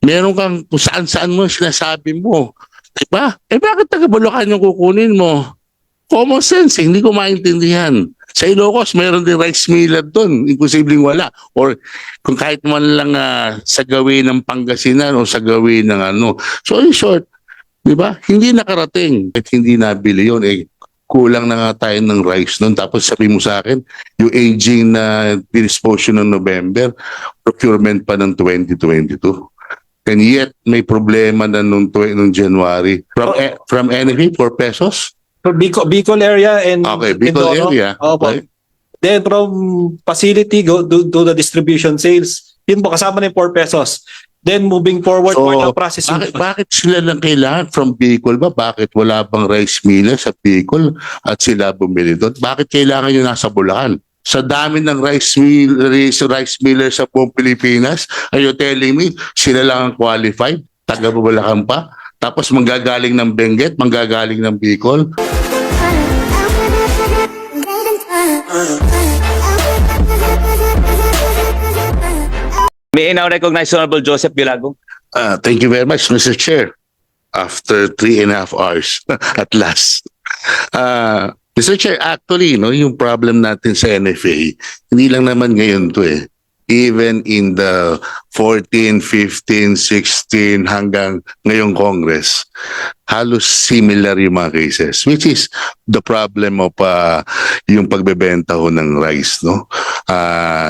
Meron kang kung saan-saan mo sinasabi mo. Diba? Bakit taga Bulacan yung kukunin mo? Common sense, hindi ko maintindihan. Sa Ilocos, mayroon din rice miller doon. Imposibleng wala. Or kung kahit man lang sa gawin ng Pangasinan o sa gawin ng ano. So in short, di ba? Hindi nakarating at hindi nabili yun. Kulang na nga tayo ng rice noon. Tapos sabi mo sa akin, yung aging na dispose noong November, procurement pa ng 2022. And yet, may problema na nung January. From NFA, 4 pesos? For Bicol area and Okay, Bicol Mindoro. area. Opo. Okay. Then from facility go to the distribution sales, yun po kasama na yung 4 pesos. Then moving forward for the processing. Bakit sila lang kailangan from Bicol ba? Bakit wala bang rice miller sa Bicol at sila bumili doon? Bakit kailangan yung nasa Bulacan? Sa dami ng rice miller sa buong Pilipinas, are you telling me sila lang ang qualified? Taga Bulacan pa? Tapos manggagaling ng Benguet, manggagaling ng Bicol? May I now recognize Honorable Joseph Gilago? Thank you very much, Mr. Chair. After 3.5 hours, at last. Mr. Chair, actually, no, yung problem natin sa NFA, hindi lang naman ngayon to eh. Even in the 14, 15, 16 hanggang ngayong Congress, halos similar yung mga cases, which is the problem of yung pagbebenta ho ng rice, no?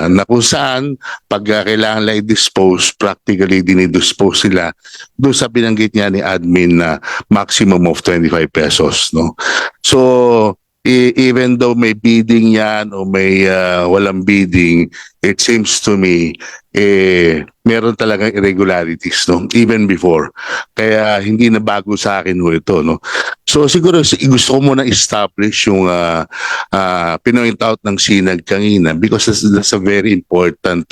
Na kung saan, pag kailangan lang i-dispose, practically dinidispose sila doon sa binanggit niya ni admin na maximum of 25 pesos, no? So, even though may bidding yan o may walang bidding, it seems to me meron talagang irregularities, no, even before, kaya hindi na bago sa akin ho ito, no. So siguro gusto ko muna establish yung pinoint out ng Sinag kanina because that's a very important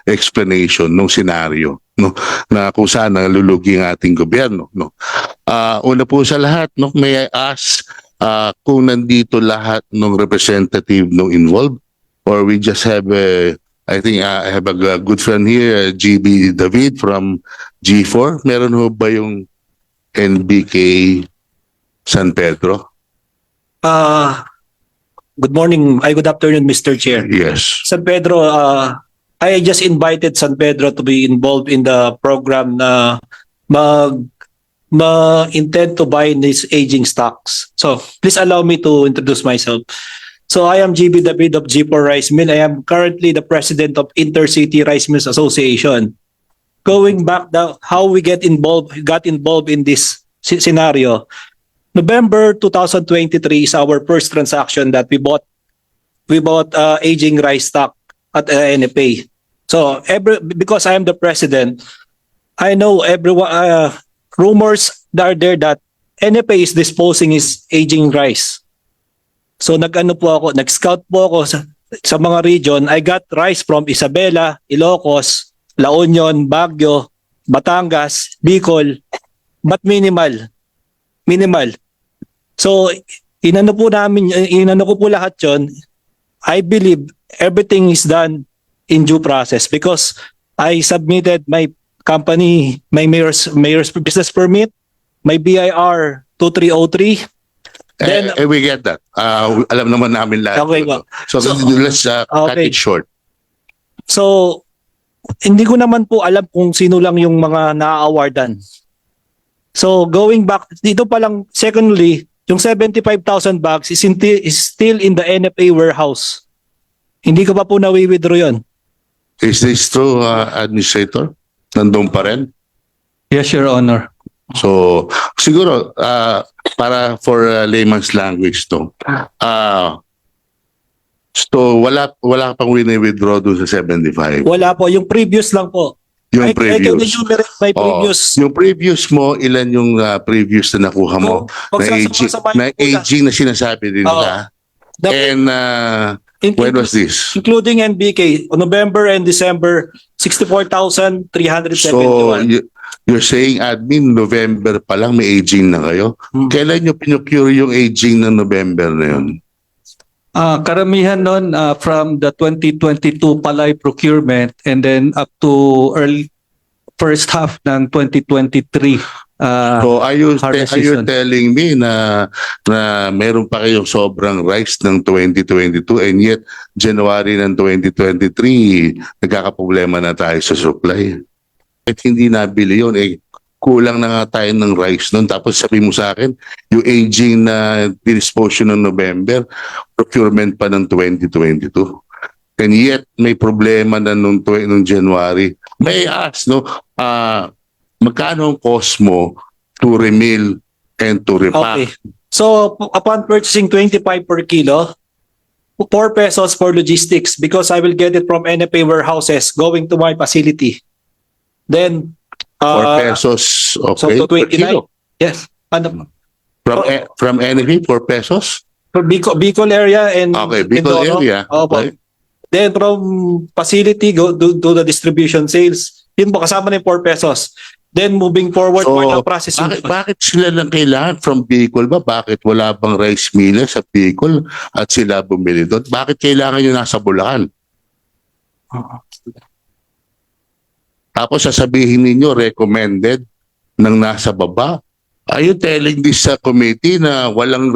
explanation ng scenario, no, na kung saan nalulugi ang ating gobyerno, no. Una po sa lahat, no, may I ask kung nandito lahat ng representative no involved, or we just have I think I have a good friend here, GB David from G4. Meron ho ba yung NBK San Pedro? Good morning, good afternoon, Mr. Chair. Yes. San Pedro, I just invited San Pedro to be involved in the program na intend to buy these aging stocks. So please allow me to introduce myself. So I am GB David of G4 Rice Mill. I am currently the president of Intercity Rice Mills Association. Going back how we got involved in this scenario, November 2023 is our first transaction that we bought aging rice stock at NFA. So because I am the president, I know everyone. Rumors are there that NFA is disposing his aging rice. So nag-scout po ako sa mga region. I got rice from Isabela, Ilocos, La Union, Baguio, Batangas, Bicol, but minimal. So inano ko po lahat 'yon. I believe everything is done in due process because I submitted my company, my mayor's business permit, my BIR 2303. Then We get that. Alam naman namin lahat. Okay po. So let's cut okay. it short. So hindi ko naman po alam kung sino lang yung mga na-awardan. So going back dito pa lang, secondly, yung 75,000 bags is still in the NFA warehouse. Hindi ko pa po nawi-withdraw yun. Is this true, Administrator? Nandun pa rin? Yes, Your Honor. So, siguro, para for layman's language to, so wala pang wini-withdraw doon sa 75? Wala po. Yung previous lang po. Yung I can previous? enumerate my previous. Yung previous mo, ilan yung previous na nakuha mo? Na aging na sinasabi din nila? And when was this? Including NBK, November and December, 64,371. So, you're saying, admin, November pa lang may aging na kayo? Kailan nyo pinocure yung aging ng November na yun? Karamihan nun from the 2022 palay procurement and then up to first half ng 2023. So are you harvest season. telling me na meron pa kayong sobrang rice ng 2022 and yet January ng 2023 nagkakaproblema na tayo sa supply? At hindi nabili yun kulang na nga tayo ng rice noon, tapos sabi mo sa akin yung aging na dispose ng November, procurement pa ng 2022. And yet may problema na nung January. May I ask, no, magkano ang cost mo to remill and to repack? Okay. So, upon purchasing 25 per kilo, 4 pesos for logistics because I will get it from NFA warehouses going to my facility. Then, 4 pesos, so okay, to per 29. kilo. Yes. Ano? From NFA, 4 pesos? For Bicol area and Okay, Bicol Mindoro. area. Opo. Okay. Then from facility go do the distribution sales. Yun po kasama na yung 4 pesos. Then moving forward So, part ng processing. bakit sila lang kailangan from Bicol ba? Bakit wala bang rice miller sa Bicol at sila bumili doon? Bakit kailangan yung nasa Bulacan? Tapos sasabihin ninyo recommended ng nasa baba. Are you telling this sa committee na walang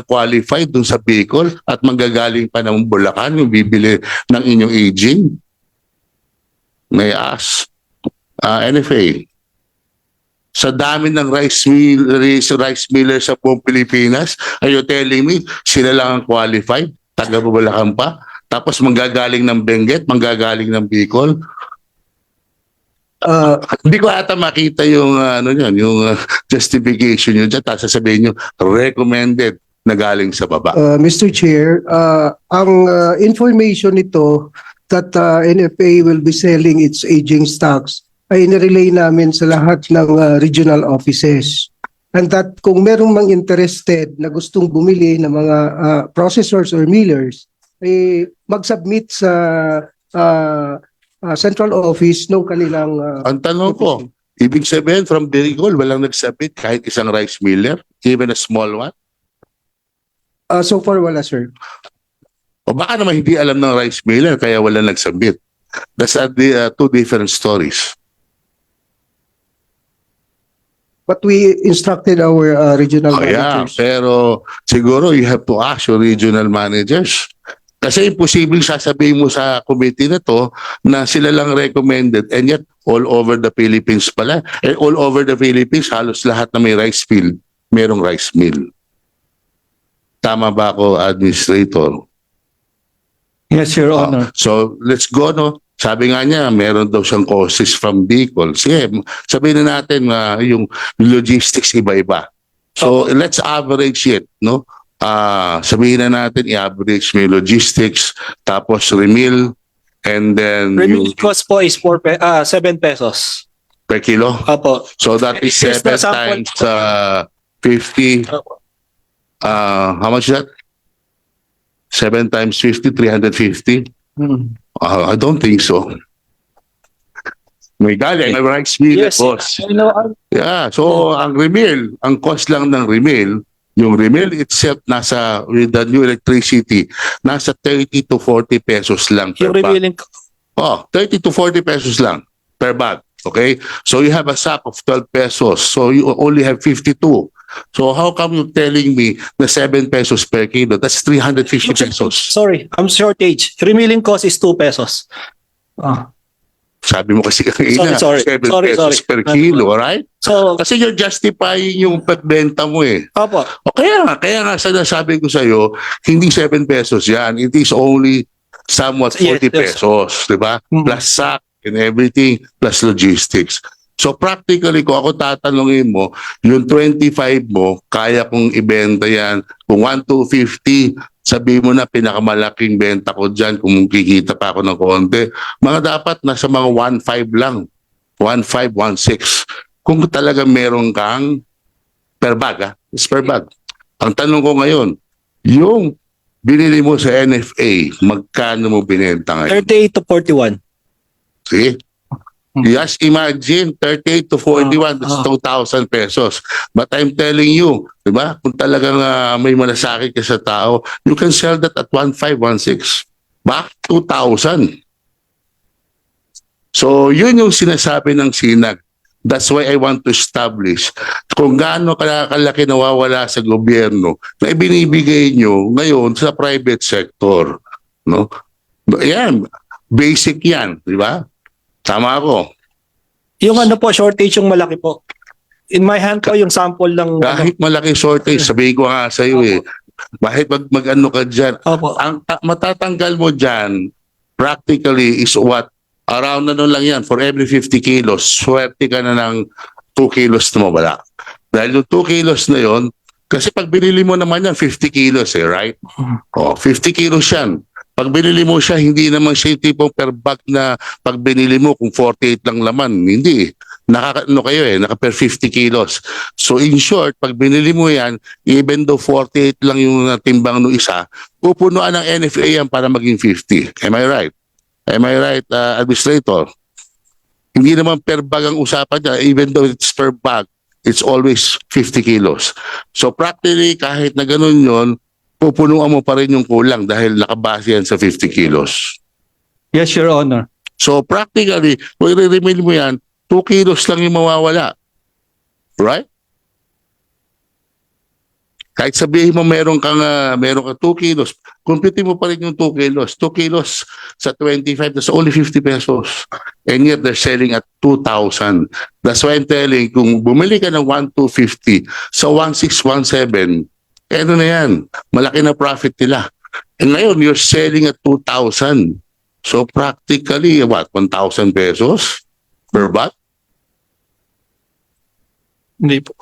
qualified dun sa Bicol at manggagaling pa ng Bulacan yung bibili ng inyong aging? May ask. NFA. Sa dami ng rice miller sa buong Pilipinas, are you telling me sila lang ang qualified? Taga Bulacan pa? Tapos manggagaling ng Benguet, manggagaling ng Bicol? Hindi ko ata makita yung justification yun dyan. Tapos sasabihin nyo, recommended na galing sa baba. Mr. Chair, ang information nito that NFA will be selling its aging stocks ay nirelay namin sa lahat ng regional offices. And that kung merong mang interested na gustong bumili ng mga processors or millers, ay mag-submit sa central office ng kanilang Ang tanong ko, ibig sabihin from Bicol, walang nagsabit kahit isang rice miller, even a small one? so far wala, sir. O baka naman hindi alam ng rice miller kaya wala nagsabit. That's two different stories. But we instructed our regional Oh, yeah, managers. pero siguro you have to ask your regional managers. Kasi imposible sasabihin mo sa committee na to na sila lang recommended and yet all over the Philippines pala. And all over the Philippines, halos lahat na may rice field, merong rice mill. Tama ba ako, Administrator? Yes, Your Honor. So let's go, no? Sabi nga niya, meron daw siyang courses from Bicol. Sige, sabihin na natin yung logistics iba-iba. So let's average it, no? Sabihin na natin, i-average mo yung logistics, tapos remill, and then Remaining cost po is 7 pesos. per kilo. Opo. So that is Here's 7 the sample. times 50. How much is that? 7 times 50, 350? I don't think so. May galing, may rice mill, Yes. boss. You know, Yeah, so ang remill, ang cost lang ng remill, yung remill itself nasa, with the new electricity, nasa 30 to 40 pesos lang per yung bag. revealing 30 to 40 pesos lang per bag. Okay? So you have a sack of 12 pesos. So you only have 52. So how come you're telling me na 7 pesos per kilo? That's 350 pesos. sorry, I'm shortage. Revealing cost is 2 pesos. Sabi mo kasi kanina, Sorry. 7 Sorry, pesos sorry. per kilo, alright? So, Kasi you're justifying yung pagbenta mo eh. opo. O kaya nga sinasabi ko sa'yo, hindi 7 pesos yan. It is only somewhat 40 Yes, yes. pesos, di ba? Plus sack and everything, plus logistics. So practically, kung ako tatanungin mo, yung 25 mo, kaya kong ibenta yan. Kung 1,250, sabi mo na pinakamalaking benta ko dyan, kung kikita pa ako ng konti, mga dapat nasa mga 1,500 lang. 1,500, 1,600. Kung talaga meron kang per bag, it's per bag. Ang tanong ko ngayon, yung binili mo sa NFA, magkano mo binenta ngayon? 38 to 41. See? Just imagine, 38 to 41, that's 2,000 pesos. But I'm telling you, di ba? Kung talagang may malasakit ka sa tao, you can sell that at 1,500, 1,600. Back 2,000. So, yun yung sinasabi ng SINAG. That's why I want to establish kung gaano kalaki nawawala sa gobyerno na ibinibigay nyo ngayon sa private sector. No? Yan, basic yan, di ba? Tama ako. Yung ano po, shortage yung malaki po. In my hand po yung sample ng... Kahit malaki shortage, sabihin ko nga sa iyo bakit mag-ano ka dyan? Opo. Ang matatanggal mo dyan, practically is what? Around ano lang yan, for every 50 kilos, swerte ka na ng 2 kilos na mawala. Dahil yung 2 kilos na yon, kasi pag binili mo naman yan, 50 kilos right? Oh, 50 kilos yan. Pag binili mo siya, hindi naman siya yung tipong per bag na pag binili mo kung 48 lang laman. Hindi. Naka per 50 kilos. So in short, pag binili mo yan, even though 48 lang yung timbang no isa, pupunuan ng NFA yan para maging 50. Am I right? Am I right, Administrator? Hindi naman per bag ang usapan niya, even though it's per bag, it's always 50 kilos. So practically, kahit na ganun yun, pupunuan mo pa rin yung kulang dahil nakabase yan sa 50 kilos. Yes, Your Honor. So practically, kung i-remain mo yan, 2 kilos lang yung mawawala. Right? Kahit sabihin mo meron ka 2 kilos, computin mo pa rin yung 2 kilos. 2 kilos sa 25, that's only 50 pesos. And yet they're selling at 2,000. That's why I'm telling, kung bumili ka ng 1,250 sa 1,617, ano na yan, malaki na profit nila. And ngayon, you're selling at 2,000. So practically, what, 1,000 pesos per bag? Hindi po.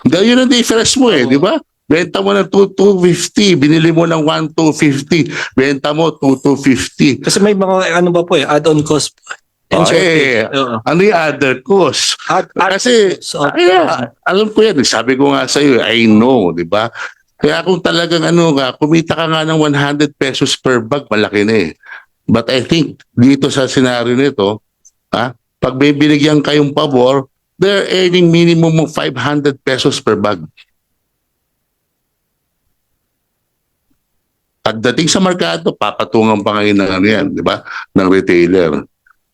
Dahil yun ang difference mo di ba? Benta mo ng 2,250, binili mo ng 1,250, benta mo 2,250. Kasi may mga ano ba po add-on cost po. And shortage. Oo. Ano yung other cost? Kasi, So, alam ko yan, sabi ko nga sa iyo, I know, di ba? Kaya kung talagang kumita ka nga ng 100 pesos per bag, malaki na But I think, dito sa senaryo nito, pag may binigyan kayong pabor, they're earning minimum of 500 pesos per bag. Pagdating sa merkado, papatungan pa ngayon ng yan, di ba? Ng retailer.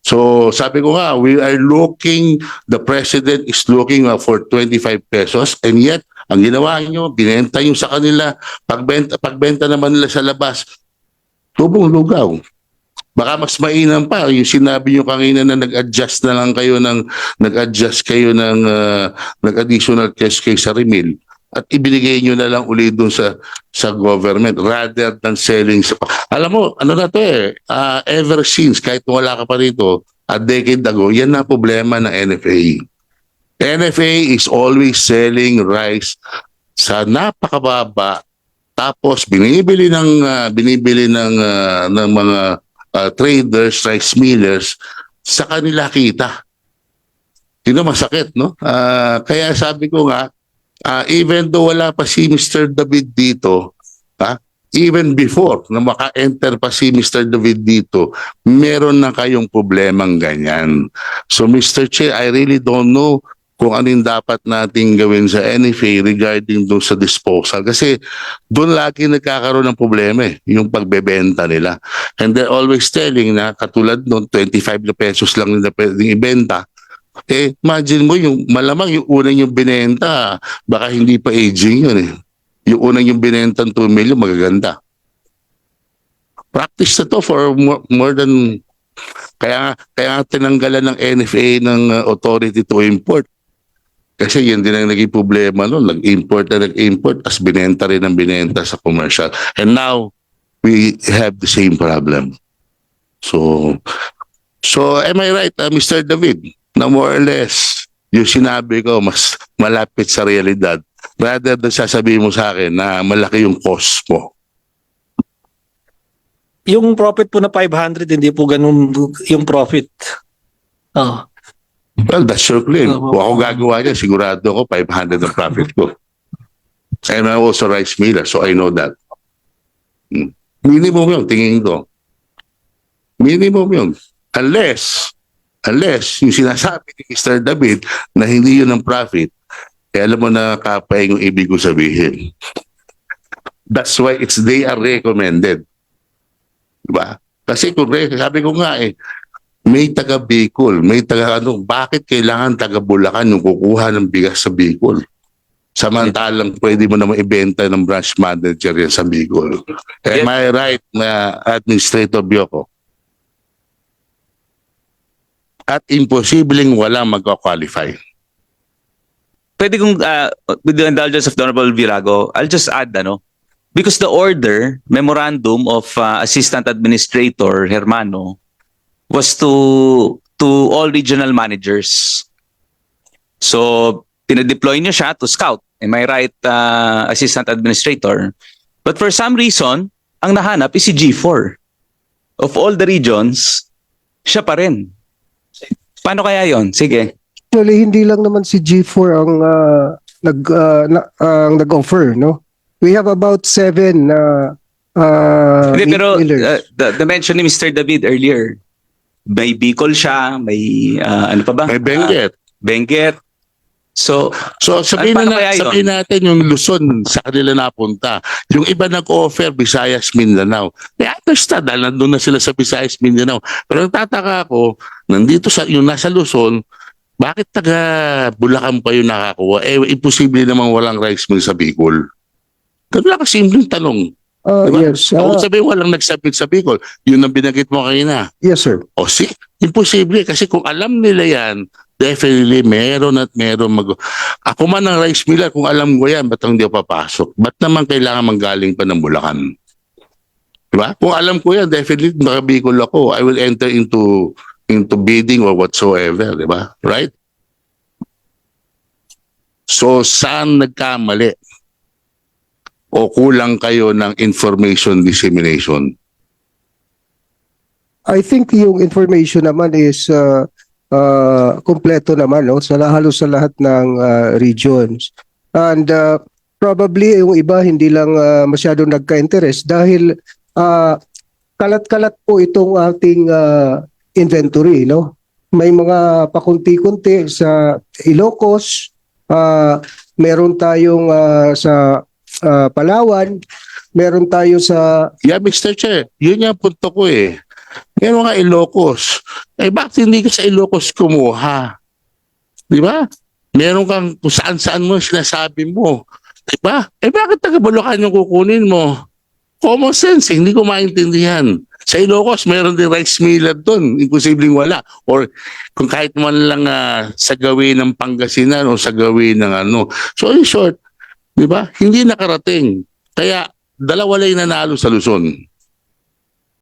So, sabi ko nga, the president is looking for 25 pesos and yet, ang ginawa nyo, binenta nyo sa kanila, pagbenta naman nila sa labas, tubong lugaw. Baka mas mainam pa yung sinabi nyo kanina na nag-adjust kayo ng nag-additional cash kayo sa remil at ibinigay nyo na lang ulit dun sa government rather than selling. Alam mo, ano na to ever since, kahit wala ka pa rito, a decade ago, yan na problema ng NFA. NFA is always selling rice sa napakababa, tapos binibili ng mga traders, rice millers, sa kanila kita. Yun masakit, no? Kaya sabi ko nga, even though wala pa si Mr. David dito, even before na maka-enter pa si Mr. David dito, meron na kayong problemang ganyan. So Mr. Chair, I really don't know kung ano yung dapat nating gawin sa NFA regarding doon sa disposal. Kasi doon lagi nagkakaroon ng problema yung pagbebenta nila. And they're always telling na katulad noon, 25 na pesos lang nila pwedeng ibenta. Imagine mo yung malamang yung unang yung binenta, baka hindi pa aging yun Yung unang yung binenta ng 2 million, magaganda. Practice na to for more than, kaya tinanggalan ng NFA ng authority to import. Kasi yun din ang naging problema noon, nag-import as binenta rin ang binenta sa commercial. And now, we have the same problem. So am I right, Mr. David? Na more or less, yung sinabi ko, mas malapit sa realidad rather than sasabihin mo sa akin na malaki yung cost mo. yung profit po na 500, hindi po ganun yung profit. Well, that's your claim. Kung ako gagawa niya, sigurado ako 500 ang profit ko. And I'm also rice miller, so I know that. Minimum yun, tingin ko. Minimum yun. Unless yung sinasabi ni Mr. David na hindi yun ang profit, alam mo na kapay yung ibig ko sabihin. That's why they are recommended. Diba? Kasi kung sabi ko nga may taga Bicol, may taga ano, bakit kailangan taga Bulacan yung kukuha ng bigas sa Bicol? Samantalang pwede mo naman ibenta ng branch manager yan sa Bicol. Am I right, na Administrator Bioco? At imposibleng walang magka-qualify. Pwede kong, with the indulgence of the Honorable Virago, I'll just add, because the order, memorandum of Assistant Administrator Hermano, was to all regional managers. So, pinadeploy niya siya to scout. Am I right, Assistant Administrator? But for some reason, ang nahanap is si G4. Of all the regions, siya pa rin. Paano kaya yon? Sige. Actually, hindi lang naman si G4 ang nag-offer, no? We have about 7 Hindi, pero millers. the mention ni Mr. David earlier, may Bicol siya, may ano pa ba? May Benguet. Benguet. So, So sabihin, paano kaya yun? sabihin natin yung Luzon sa kanila napunta. Yung iba nag-offer Visayas, Mindanao. I understand dahil nandun na sila sa Visayas, Mindanao. Pero nagtataka ako, nandito yung nasa Luzon, bakit taga Bulacan pa yung nakakuha? Imposible namang walang rice mill sa Bicol. Ganun lang kasimpleng tanong. Diba? Yes. Kung sabihin walang nagsabit sa Bicol, yun ang binanggit mo kanina. Yes, sir. O imposible kasi kung alam nila yan, definitely meron at meron Ako man ang rice miller, kung alam ko yan, ba't hindi ako papasok? Ba't naman kailangan manggaling pa ng Bulacan? Diba? Kung alam ko yan, definitely nakabikol ako. I will enter into bidding or whatsoever, diba? Right? So, saan nagkamali? O kulang kayo ng information dissemination? I think yung information naman is kompleto naman, no, halos sa lahat ng regions. And probably yung iba hindi lang masyadong nagka-interest dahil kalat-kalat po itong ating inventory, no. May mga pakunti-kunti sa Ilocos, meron tayong sa Palawan, meron tayo sa Yeah, Mr. Chair, yun yung punto ko eh. Meron nga Ilocos. Eh, bakit hindi ka sa Ilocos kumuha? Di ba? Meron kang kung saan-saan mo sinasabi mo. Di ba? Eh, bakit taga Bulacan yung kukunin mo? Common sense, hindi ko maintindihan. Sa Ilocos, meron din rice miller doon. Imposibleng wala. Or kung kahit man lang sa gawin ng Pangasinan o sa gawin ng ano. So, in short, di ba? Hindi nakarating. Kaya, dalawa lang yung nanalo sa Luzon.